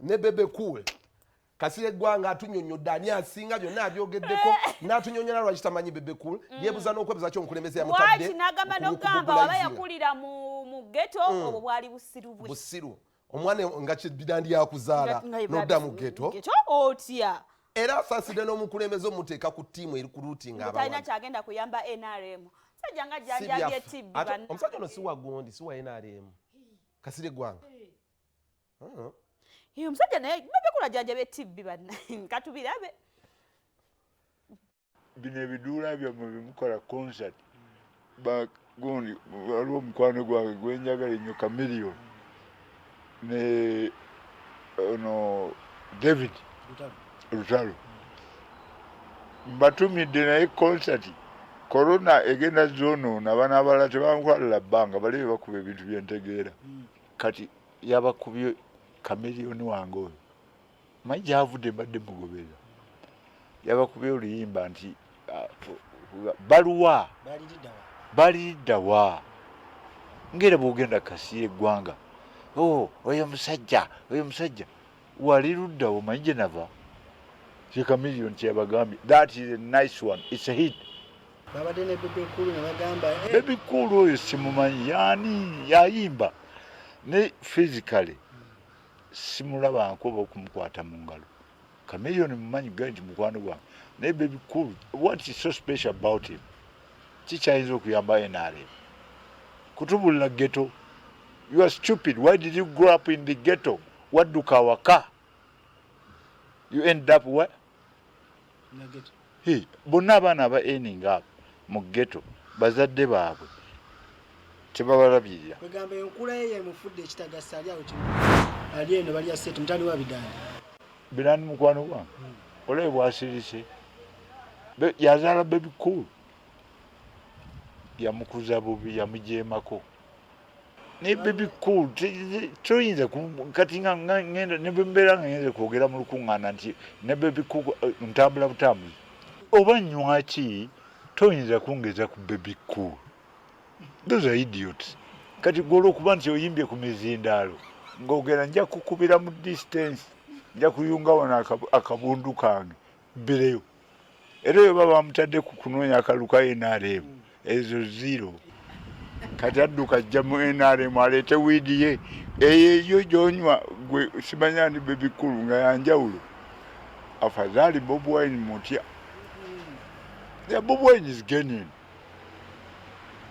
ne Bebe Cool Kasirye Gwanga atunyonyodde ani asinga byonna abyogeddeko n'atunyonyola lwaki tamanyi Bebe Cool yeebuza n'okwebuza kyo omukulembeze yamutadde waki n'agamba n'ogamba waba yakulira mu ghetto obwo bwali busiru busiru omwana nga kibidandi yakuzaala n'odda mu ghetto otya era asaasidde n'omukulembeze omuteeka ku ttiimu eri ku routing talina kyagenda kuyamba NRM sajja nga jjanjabye tibbi omusajja ono si wa gundi si wa NRM Kasirye Gwanga omusajja naye Bebe Cool ajjanjabye tibbi katubirabe bino ebiduula byammwe bimukola concert bagundi waliwo omukwano gwange gwenjagala ennyo Chameleon ne ono David Lutalo mbatumidde naye concert corona egenda zonoona abaana abalala tebankwalira bbanga bali bakuba ebintu byentegeera kati yabakubye Chameleon wange oyo manyi gyavudde mbadde mugoberera yabakubye oluyimba nti baluwa baliddawa ngera bwogenda Kasirye Gwanga oyo musajja wali luddawo manyi gye nava kye Chameleon kyeyabagambye that is a nice one it's a hit babadde ne Bebe Cool ne bagamba Bebe Cool oyo simumanyi yani yayimba ne physically simulaba nkoba okumukwata mu ngalo Chameleon mumanyi ganti mukwano gwange naye Bebe Cool what is so special about him kikyayinza okuyamba NRM kutubulira ghetto you are stupid why did you grow up in the ghetto wadduka waka you end up what bonna abaana aba earning up mu ghetto bazadde baabwe tebabalabirira bagamba enkula ye yemufudde ekitagasa ali awo ali eno bali asete mutali wa bidani mukwano gwange olebe bwasirise yazaala Bebe Cool yamukuza bubi yamujeemako ne Bebe Cool toyinza kati nga ngenda ne bembeera nga ngenze kwogera mu lukuŋŋaana nti ne Bebe Cool ntambula butambuzi oba nywaki toyinza kungeza ku Bebe Cool those are idiots kati gwolwokuba nti oyimbye ku mizindaalo ng'ogera nja kukubira mu distance nja kuyunga wano akabundu kange mbireyo era oyo baba bamutadde ku kunoonya akalulu ka NRM ezo zero kati adduka ajja mu NRM aleete wiidi ye eyo gy'onywa gwe simanya ndi Bebe Cool nga yanjawulo afadhali Bobi Wine mutya Bobi Wine is genuine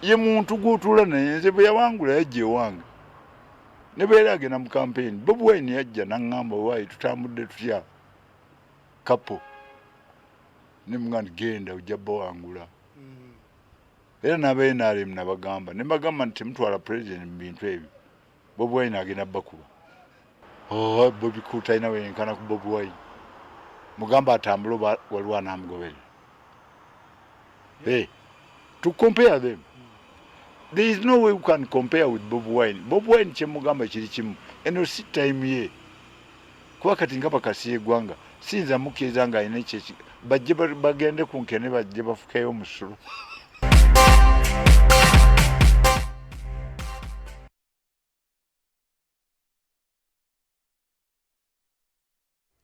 ye muntu gw'otuula naye nze bwe yawangula yajja ewange ne beera agenda mu campaign Bobi Wine yajja n'aŋŋamba waayi tutambudde tutya kapo ne muganda genda ojja bawangula era n'aba NRM nabagamba ne mbagamba nti temutwala president mu bintu ebyo Bobi Wine agenda bakuba Bebe Cool talina weyenkana ku Bobi Wine mugamba atambule waliwo anaamugoberera to compare them there is no way you can compare with Bobi Wine. Bobi Wine kyemugamba kiri kimu eno si time ye kuba kati nga Kasirye Gwanga sinza mukkiriza nga alina ekyo bajje bagende ku nkene bajje bafukeyo omusulu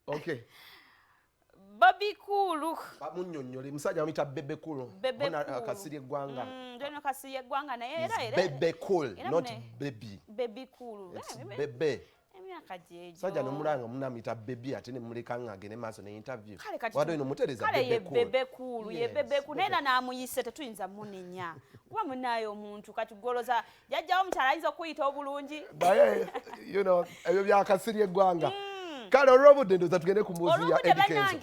okay Bebe Cool bamunnyonnyole musajja bamuyita Bebe Cool Kasirye Gwanga ndono Kasirye Gwanga naye era Bebe Cool not baby Bebe Cool bebe emyaka jejo sajja nomulanga munamuyita baby ate ne muleka ng'agende maaso ne interview wadde ino mutereza Bebe Cool ye Bebe Cool nena namuyise tetuyinza munenya kuba munayo omuntu kati goloza jajjawo mukyala ayinza okuyita obulungi you know ebyo bya Kasirye Gwanga kale olw'obudde ndoza tugende ku muzi ya Eddie Kenzo